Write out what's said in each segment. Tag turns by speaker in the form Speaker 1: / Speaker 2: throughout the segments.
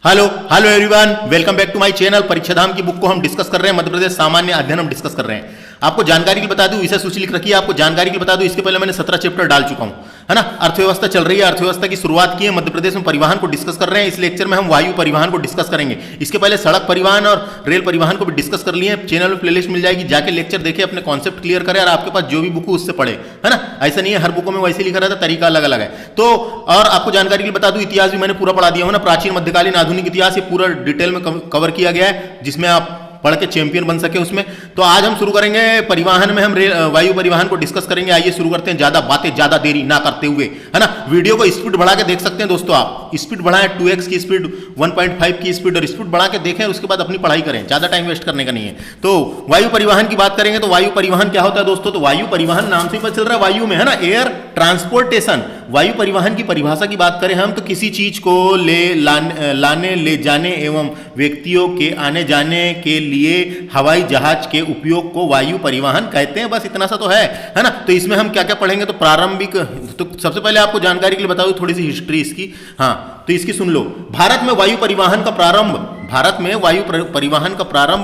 Speaker 1: Hello everyone, welcome back to my channel. Pariksha Dham की book को हम डिस्कस कर रहे हैं। मध्य प्रदेश सामान्य अध्ययन हम डिस्कस कर रहे हैं। आपको जानकारी की बता दूं, विषय सूची लिख रखी है। आपको जानकारी की बता दूं, इसके पहले मैंने 17 चैप्टर डाल चुका हूं, है ना। अर्थव्यवस्था चल रही है, अर्थव्यवस्था की शुरुआत की है। मध्य प्रदेश में परिवहन को डिस्कस कर रहे हैं। इस लेक्चर में हम वायु परिवहन को डिस्कस करेंगे। इसके पहले सड़क परिवहन और रेल परिवहन को भी डिस्कस कर लिए। चैनल में प्लेलिस्ट मिल जाएगी, जाके लेक्चर देखे, अपने कॉन्सेप्ट क्लियर करें और आपके पास जो भी बुक हो उससे पढ़े, है ना। ऐसा नहीं है हर बुकों में वैसे लिखा रहता है, तरीका अलग अलग है। तो और आपको जानकारी के लिए बता दूं, इतिहास भी मैंने पूरा पढ़ा दिया हूं ना। प्राचीन, मध्यकालीन, आधुनिक इतिहास, ये पूरा डिटेल में कवर किया गया है, जिसमें आप पढ़ के चैंपियन बन सके उसमें। तो आज हम शुरू करेंगे परिवहन में, हम वायु परिवहन को डिस्कस करेंगे। आइए शुरू करते हैं, ज्यादा बातें, ज्यादा देरी ना करते हुए, है ना। वीडियो को स्पीड बढ़ा के देख सकते हैं दोस्तों। आप स्पीड बढ़ाएं, 2x की स्पीड, 1.5 की स्पीड, और स्पीड बढ़ा के देखें, उसके बाद अपनी पढ़ाई करें। ज्यादा टाइम वेस्ट करने का नहीं है। तो वायु परिवहन की बात करेंगे तो वायु परिवहन क्या होता है दोस्तों। तो वायु परिवहन नाम से पता चल रहा है वायु में, है ना, एयर ट्रांसपोर्टेशन। वायु परिवहन की परिभाषा की बात करें हम तो किसी चीज को लाने ले जाने एवं व्यक्तियों के आने जाने के लिए हवाई जहाज के उपयोग को वायु परिवहन कहते हैं। बस इतना सा तो है ना। तो इसमें हम क्या क्या पढ़ेंगे, तो प्रारंभिक, तो सबसे पहले आपको जानकारी के लिए बता दूं थोड़ी सी हिस्ट्री इसकी। हाँ, तो इसकी सुन लो। भारत में वायु परिवहन का प्रारंभ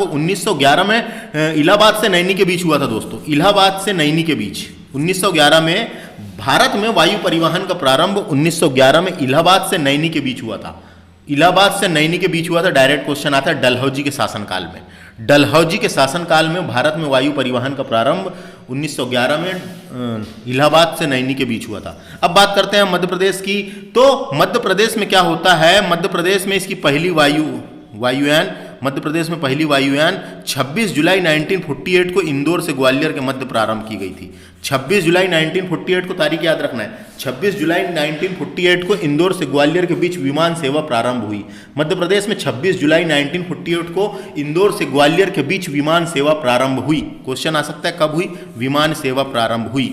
Speaker 1: 1911 में इलाहाबाद से नैनी के बीच हुआ था दोस्तों। इलाहाबाद से नैनी के बीच 1911 में भारत में वायु परिवहन का प्रारंभ 1911 में इलाहाबाद से नैनी के बीच हुआ था। इलाहाबाद से नैनी के बीच हुआ था। डायरेक्ट क्वेश्चन आता है डलहौजी के शासनकाल में। डलहौजी के शासनकाल में भारत में वायु परिवहन का प्रारंभ 1911 में इलाहाबाद से नैनी के बीच हुआ था। अब बात करते हैं मध्य प्रदेश की। तो मध्य प्रदेश में क्या होता है, मध्य प्रदेश में इसकी पहली वायुयान मध्य प्रदेश में पहली वायुयान 26 जुलाई 1948 को इंदौर से ग्वालियर के मध्य प्रारंभ की गई थी। 26 जुलाई 1948 को तारीख याद रखना है। 26 जुलाई 1948 को इंदौर से ग्वालियर के बीच विमान सेवा प्रारंभ हुई। मध्य प्रदेश में 26 जुलाई 1948 को इंदौर से ग्वालियर के बीच विमान सेवा प्रारंभ हुई। क्वेश्चन आ सकता है कब हुई, विमान सेवा प्रारंभ हुई।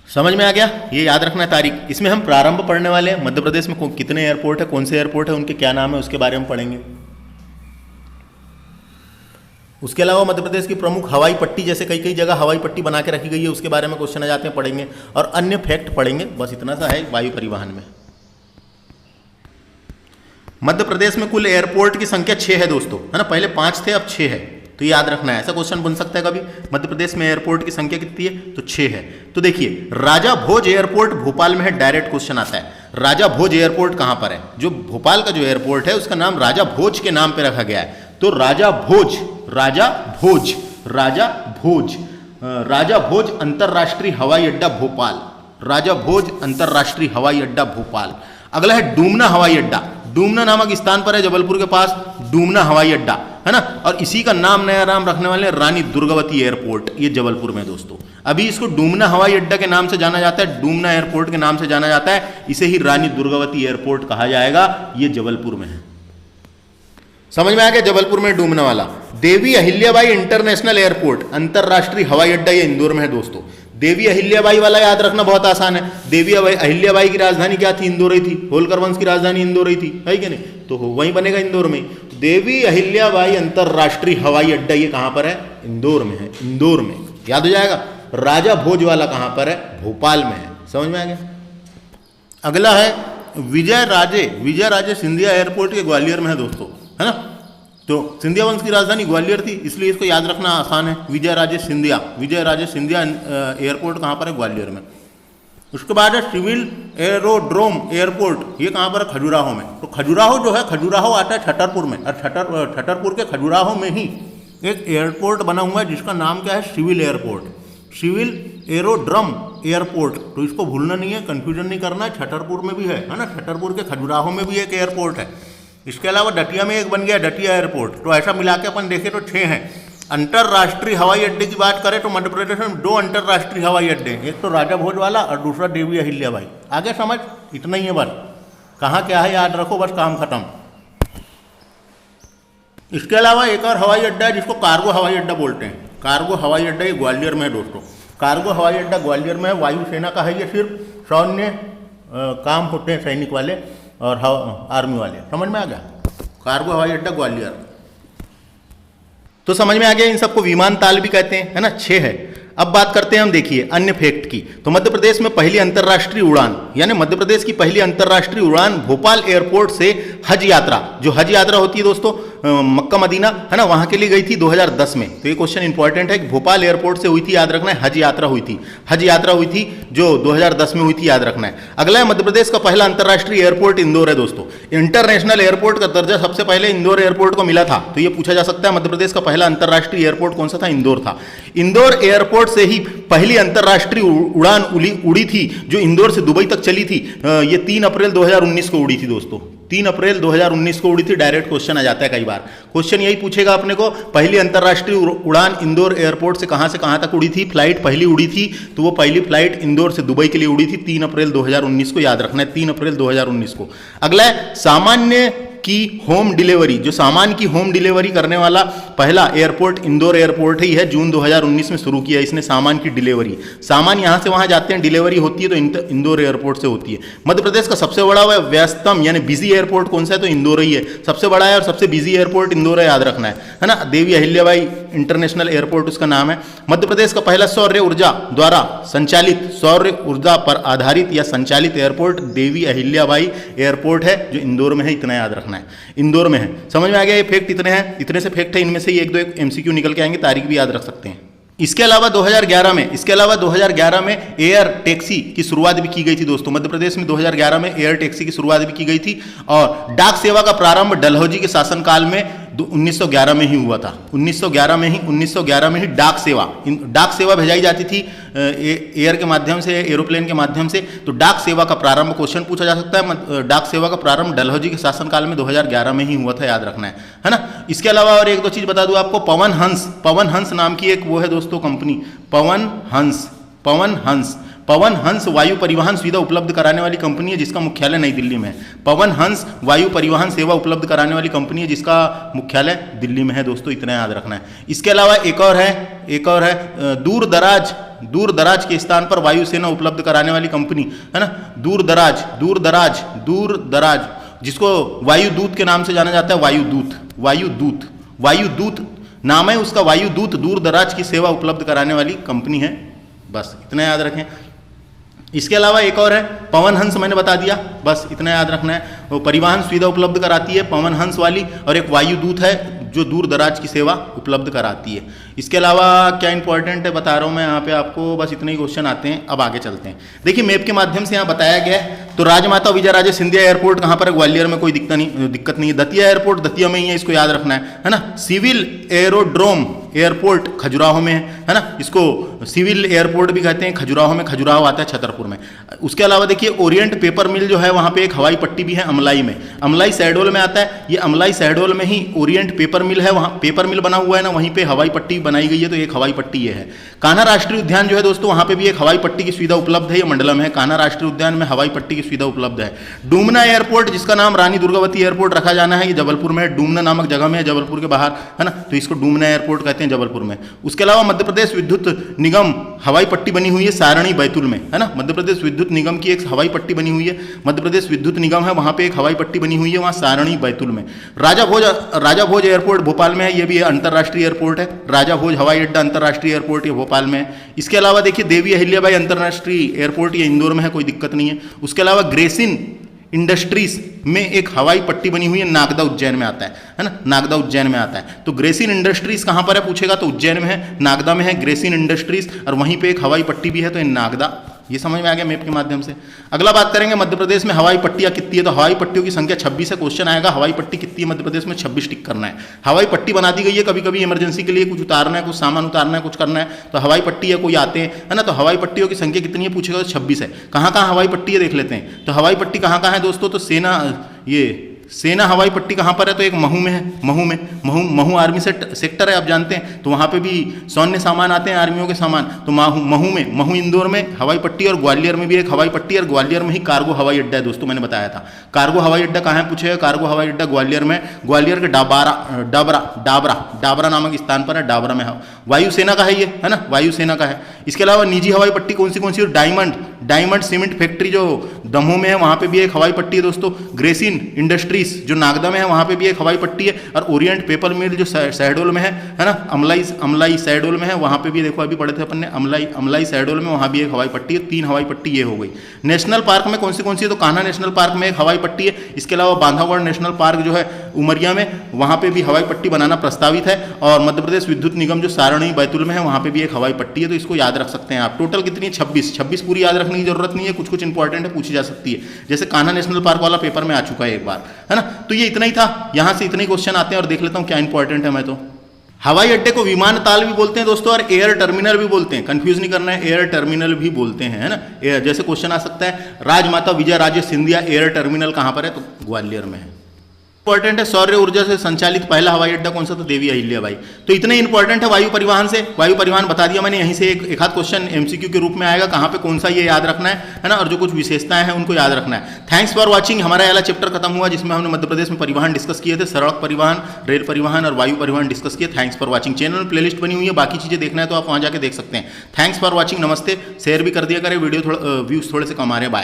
Speaker 1: समझ में आ गया, ये याद रखना है तारीख। इसमें हम प्रारंभ पढ़ने वाले हैं। मध्य प्रदेश में कितने एयरपोर्ट है, कौन से एयरपोर्ट है, उनके क्या नाम है, उसके बारे में पढ़ेंगे। उसके अलावा मध्य प्रदेश की प्रमुख हवाई पट्टी, जैसे कई कई जगह हवाई पट्टी बना के रखी गई है, उसके बारे में क्वेश्चन आ जाते हैं, पढ़ेंगे। और अन्य फैक्ट पढ़ेंगे। बस इतना सा है वायु परिवहन में। मध्य प्रदेश में कुल एयरपोर्ट की संख्या 6 है दोस्तों, है ना। पहले 5 थे, अब 6 है। तो याद रखना है, ऐसा क्वेश्चन बन सकता है कभी, मध्य प्रदेश में एयरपोर्ट की संख्या कितनी है, तो 6 है। तो देखिए, राजा भोज एयरपोर्ट भोपाल में है। डायरेक्ट क्वेश्चन आता है, राजा भोज एयरपोर्ट कहां पर है। जो भोपाल का जो एयरपोर्ट है उसका नाम राजा भोज के नाम पे रखा गया है। तो राजा भोज अंतरराष्ट्रीय हवाई अड्डा भोपाल। राजा भोज अंतरराष्ट्रीय हवाई अड्डा भोपाल। अगला है डूमना हवाई अड्डा। डूमना नामक स्थान पर है जबलपुर के पास डूमना हवाई अड्डा, है ना। और इसी का नाम, नया नाम रखने वाले रानी दुर्गावती एयरपोर्ट, ये जबलपुर में दोस्तों। अभी इसको डूमना हवाई अड्डा के नाम से जाना जाता है, डूमना एयरपोर्ट के नाम से जाना जाता है। इसे ही रानी दुर्गावती एयरपोर्ट कहा जाएगा। ये जबलपुर में है। समझ में आ गया, जबलपुर में डूमना वाला। देवी अहिल्याबाई इंटरनेशनल एयरपोर्ट अंतरराष्ट्रीय हवाई अड्डा, ये इंदौर में है दोस्तों। देवी अहिल्याबाई वाला याद रखना बहुत आसान है। देवी अहिल्याबाई की राजधानी क्या थी, इंदौर ही थी। होलकर वंश की राजधानी इंदौर ही थी, है कि नहीं। तो वहीं बनेगा इंदौर में। देवी अहिल्याबाई अंतरराष्ट्रीय हवाई अड्डा ये कहां पर है, इंदौर में है। इंदौर में याद हो जाएगा। राजा भोज वाला कहां पर है, भोपाल में है। समझ में आ गया। अगला है विजय राजे सिंधिया एयरपोर्ट के ग्वालियर में है दोस्तों, है ना। तो सिंधिया वंश की राजधानी ग्वालियर थी, इसलिए इसको याद रखना आसान है। विजय राजे सिंधिया एयरपोर्ट कहाँ पर है, ग्वालियर में। उसके बाद है सिविल एरोड्रोम एयरपोर्ट, ये कहाँ पर है, खजुराहो में। तो खजुराहो जो है, खजुराहो आता है छतरपुर में, और छतरपुर के खजुराहो में ही एक एयरपोर्ट बना हुआ है जिसका नाम क्या है, civil airport, civil aerodrome airport. तो इसको भूलना नहीं है, कंफ्यूजन नहीं करना है। छतरपुर में भी है ना, छतरपुर के खजुराहो में भी एक एयरपोर्ट है। इसके अलावा डटिया में एक बन गया, डटिया एयरपोर्ट। तो ऐसा मिला के अपन देखें तो 6 हैं। अंतरराष्ट्रीय हवाई अड्डे की बात करें तो मध्य प्रदेश में 2 अंतरराष्ट्रीय हवाई अड्डे, एक तो राजा भोज वाला और दूसरा देवी अहिल्याबाई। आगे समझ, इतना ही है बस। कहाँ क्या है याद रखो, बस काम खत्म। इसके अलावा एक और हवाई अड्डा है जिसको कार्गो हवाई अड्डा बोलते हैं। कार्गो हवाई अड्डा ये ग्वालियर में है दोस्तों। कार्गो हवाई अड्डा ग्वालियर में है। वायुसेना का है ये। सिर्फ सैन्य काम होते हैं, सैनिक वाले और आर्मी वाले। समझ में आ गया, कार्गो हवाई अड्डा ग्वालियर। तो समझ में आ गया, इन सबको विमानताल भी कहते हैं, है ना। 6 है। अब बात करते हैं हम, देखिए अन्य फैक्ट की। तो मध्य प्रदेश में पहली अंतरराष्ट्रीय उड़ान, यानी मध्य प्रदेश की पहली अंतरराष्ट्रीय उड़ान भोपाल एयरपोर्ट से हज यात्रा, जो हज यात्रा होती है दोस्तों मक्का मदीना, है ना, वहां के लिए गई थी 2010 में। तो ये क्वेश्चन इंपॉर्टेंट है कि भोपाल एयरपोर्ट से हुई थी, याद रखना है, हज यात्रा हुई थी, हज यात्रा हुई थी जो 2010 में हुई थी, याद रखना है। अगला है मध्य प्रदेश का पहला अंतर्राष्ट्रीय एयरपोर्ट इंदौर है दोस्तों। इंटरनेशनल एयरपोर्ट का दर्जा सबसे पहले इंदौर एयरपोर्ट को मिला था, तो ये पूछा जा सकता है मध्य प्रदेश का पहला अंतर्राष्ट्रीय एयरपोर्ट कौन सा था? इंदौर था। इंदौर एयरपोर्ट से ही पहली अंतर्राष्ट्रीय उड़ान उड़ी थी जो इंदौर से दुबई तक चली थी। ये 3 अप्रैल 2019 को उड़ी थी दोस्तों, 3 अप्रैल 2019 को उड़ी थी। डायरेक्ट क्वेश्चन आ जाता है कई बार, क्वेश्चन यही पूछेगा अपने को, पहली अंतर्राष्ट्रीय उड़ान इंदौर एयरपोर्ट से कहां तक उड़ी थी, फ्लाइट पहली उड़ी थी, तो वो पहली फ्लाइट इंदौर से दुबई के लिए उड़ी थी 3 अप्रैल 2019 को, याद रखना है 3 अप्रैल 2019 को। अगला है सामान्य की होम डिलीवरी, जो सामान की होम डिलीवरी करने वाला पहला एयरपोर्ट इंदौर एयरपोर्ट ही है, जून 2019 में शुरू किया इसने सामान की डिलीवरी। सामान यहां से वहां जाते हैं, डिलीवरी होती है तो इंदौर एयरपोर्ट से होती है। मध्य प्रदेश का सबसे बड़ा व व्यस्तम यानी बिजी एयरपोर्ट कौन सा है? तो इंदौर ही है, सबसे बड़ा है और सबसे बिजी एयरपोर्ट इंदौर है, याद रखना है ना। देवी अहिल्याबाई इंटरनेशनल एयरपोर्ट उसका नाम है। मध्य प्रदेश का पहला सौर ऊर्जा द्वारा संचालित, सौर ऊर्जा पर आधारित या संचालित एयरपोर्ट देवी अहिल्याबाई एयरपोर्ट है जो इंदौर में है, इतना याद रखना है, इंदौर में है। समझ में आ गया? ये फैक्ट इतने हैं, इतने से फैक्ट है, इनमें से एक दो एक एमसीक्यू निकल के आएंगे, तारीख भी याद रख सकते हैं। इसके अलावा 2011 में एयर टैक्सी की शुरुआत भी की गई थी दोस्तों। मध्य प्रदेश में 2011 में एयर टैक्सी की शुरुआत भी की गई थी और डाक सेवा का प्रारंभ डलहौजी के शासनकाल में 1911 में ही हुआ था। 1911 में ही डाक सेवा भेजाई जाती थी एयर के माध्यम से, एरोप्लेन के माध्यम से। तो डाक सेवा का प्रारंभ क्वेश्चन पूछा जा सकता है, डाक सेवा का प्रारंभ डलहौजी के शासनकाल में 2011 में ही हुआ था, याद रखना है ना। इसके अलावा और एक दो चीज बता दूं आपको, पवन हंस नाम की एक वो है दोस्तों कंपनी, पवन हंस वायु परिवहन सुविधा उपलब्ध कराने वाली कंपनी है जिसका मुख्यालय नई दिल्ली में है। पवन हंस वायु परिवहन सेवा उपलब्ध कराने वाली कंपनी है जिसका मुख्यालय दिल्ली में है दोस्तों, इतना याद रखना है। इसके अलावा एक और है दूर दराज के स्थान पर वायुसेना उपलब्ध कराने वाली कंपनी है ना, दूर दराज जिसको वायुदूत के नाम से जाना जाता है, वायुदूत नाम है उसका, वायुदूत दूर दराज की सेवा उपलब्ध कराने वाली कंपनी है, बस इतना याद रखें। इसके अलावा एक और है पवन हंस, मैंने बता दिया, बस इतना याद रखना है। वो परिवहन सुविधा उपलब्ध कराती है पवन हंस वाली, और एक वायुदूत है जो दूर दराज की सेवा उपलब्ध कराती है। इसके अलावा क्या इंपॉर्टेंट है बता रहा हूँ मैं यहाँ पे आपको, बस इतने ही क्वेश्चन आते हैं। अब आगे चलते हैं, देखिए मैप के माध्यम से यहाँ बताया गया है। तो राजमाता विजयराजे सिंधिया एयरपोर्ट कहाँ पर है? ग्वालियर में, कोई दिक्कत नहीं है। दतिया एयरपोर्ट दतिया में ही है, इसको याद रखना है ना। सिविल एरोड्रोम एयरपोर्ट खजुराहो में है ना, इसको सिविल एयरपोर्ट भी कहते हैं, खजुराहो में, खजुराहो आता है छतरपुर में। उसके अलावा देखिए ओरिएंट पेपर मिल जो है वहाँ पे एक हवाई पट्टी भी है अमलाई में, अमलाई शहडोल में आता है। ये अमलाई शहडोल में ही ओरिएंट पेपर मिल है, वहाँ पेपर मिल बना हुआ है ना, वहीं पे हवाई पट्टी बनाई गई है, तो एक हवाई पट्टी ये है। कान्हा राष्ट्रीय उद्यान जो है दोस्तों, वहाँ पे भी एक हवाई पट्टी की सुविधा उपलब्ध है, ये मंडलम है। कान्हा राष्ट्रीय उद्यान में हवाई पट्टी की सुविधा उपलब्ध है। डूमना एयरपोर्ट जिसका नाम रानी दुर्गावती एयरपोर्ट रखा जाना है, ये जबलपुर में, डूमना नामक जगह में है, जबलपुर के बाहर है ना, तो इसको डूमना एयरपोर्ट कहते हैं जबलपुर में। उसके अलावा मध्य प्रदेश विद्युत निगम हवाई पट्टी बनी हुई है सारणी बैतूल में, है ना। मध्य प्रदेश विद्युत निगम की एक हवाई पट्टी बनी हुई है, मध्य प्रदेश विद्युत निगम है, वहां पे एक हवाई पट्टी बनी हुई है, वहां सारणी बैतूल में। राजा भोज एयरपोर्ट भोपाल में है, ये भी अंतर्राष्ट्रीय एयरपोर्ट है। राजा भोज हवाई अड्डा अंतर्राष्ट्रीय एयरपोर्ट ये भोपाल में है। इसके अलावा देखिए देवी अहिल्याबाई अंतर्राष्ट्रीय एयरपोर्ट ये इंदौर में है, कोई दिक्कत नहीं है। उसके अलावा ग्रेसिन इंडस्ट्रीज में एक हवाई पट्टी बनी हुई है, नागदा उज्जैन में आता है ना, नागदा उज्जैन में आता है। तो ग्रेसिन इंडस्ट्रीज कहां पर है पूछेगा तो उज्जैन में है, नागदा में है ग्रेसिन इंडस्ट्रीज, और वहीं पे एक हवाई पट्टी भी है, तो ये नागदा। ये समझ में आ गया मैप के माध्यम से। अगला बात करेंगे मध्य प्रदेश में हवाई पट्टियां कितनी है, तो हवाई पट्टियों की संख्या 26 है। क्वेश्चन आएगा हवाई पट्टी कितनी है मध्य प्रदेश में, 26 टिक करना है। हवाई पट्टी बना दी गई है, कभी कभी इमरजेंसी के लिए कुछ उतारना है, कुछ सामान उतारना है, कुछ करना है, तो हवाई पट्टी है, कोई आते हैं है ना, तो हवाई पट्टियों की संख्या कितनी है पूछेगा तो 26 है। कहाँ कहाँ हवाई पट्टी है देख लेते हैं। तो हवाई पट्टी कहाँ कहाँ है दोस्तों, तो सेना हवाई पट्टी कहाँ पर है, तो एक महू में है, महू आर्मी सेक्टर है, आप जानते हैं, तो वहाँ पे भी सैन्य सामान आते हैं, आर्मियों के सामान। तो महू इंदौर में हवाई पट्टी, और ग्वालियर में भी एक हवाई पट्टी, और ग्वालियर में ही कार्गो हवाई अड्डा है दोस्तों, मैंने बताया था। कार्गो हवाई अड्डा कहाँ है पूछेगा, कार्गो हवाई अड्डा ग्वालियर में, ग्वालियर के डाबरा नामक स्थान पर है, डाबरा में। वायुसेना का है ये, है ना, वायुसेना का है। इसके अलावा निजी हवाई पट्टी कौन सी है, डायमंड सीमेंट फैक्ट्री जो दमोह में है वहाँ पे भी एक हवाई पट्टी है दोस्तों। ग्रेसिन इंडस्ट्रीज जो नागदा में है वहाँ पे भी एक हवाई पट्टी है। और ओरिएंट पेपर मिल जो शहडोल में है ना, अमलाई शहडोल में है, वहाँ पे भी देखो अभी पढ़े थे अपन ने अमलाई शहडोल में, वहाँ भी एक हवाई पट्टी है। 3 हवाई पट्टी ये हो गई। नेशनल पार्क में कौन सी है, तो कान्हा नेशनल पार्क में एक हवाई पट्टी है। इसके अलावा बांधवगढ़ नेशनल पार्क जो है उमरिया में, वहाँ पे भी हवाई पट्टी बनाना प्रस्तावित है। और मध्य प्रदेश विद्युत निगम जो सारणी बैतूल में है वहाँ पे भी एक हवाई पट्टी है। तो इसको याद रख सकते हैं आप। टोटल कितनी है? 26 पूरी याद रखने की जरूरत नहीं है, कुछ कुछ इंपॉर्टेंट है, पूछी जा सकती है। जैसे कान्हा नेशनल पार्क वाला पेपर में आ चुका है एक बार, है ना। तो ये इतना ही था, यहाँ से इतने ही क्वेश्चन आते हैं और देख लेता हूँ क्या इंपॉर्टेंट है। मैं तो हवाई अड्डे को विमानताल भी बोलते हैं दोस्तों और एयर टर्मिनल भी बोलते हैं, कंफ्यूज नहीं करना है, एयर टर्मिनल भी बोलते हैं, है ना। जैसे क्वेश्चन आ सकता है राजमाता विजय राजे सिंधिया एयर टर्मिनल कहाँ पर है, तो ग्वालियर में है। इंपॉर्टेंट है सौर ऊर्जा से संचालित पहला हवाई अड्डा कौन सा, तो देवी अहिल्या बाई। तो इतने इंपॉर्टेंट है वायु परिवहन से। वायु परिवहन बता दिया मैंने। यहीं से एक आध क्वेश्चन एमसीक्यू के रूप में आएगा, कहाँ पे कौन सा ये याद रखना है ना, और जो कुछ विशेषताएं हैं उनको याद रखना है। Thanks for watching. हमारा वाला चैप्टर खत्म हुआ जिसमें हमने मध्य प्रदेश में परिवहन डिस्कस किए थे, सड़क परिवहन, रेल परिवहन और वायु परिवहन डिस्कस किए। Thanks for watching. चैनल में प्लेलिस्ट बनी हुई है, बाकी चीजें देखना है तो आप वहाँ जाके देख सकते हैं। Thanks for watching. नमस्ते। शेयर भी कर दिया करें वीडियो, थोड़ा व्यूज थोड़े से कम आ रहे हैं। बाय।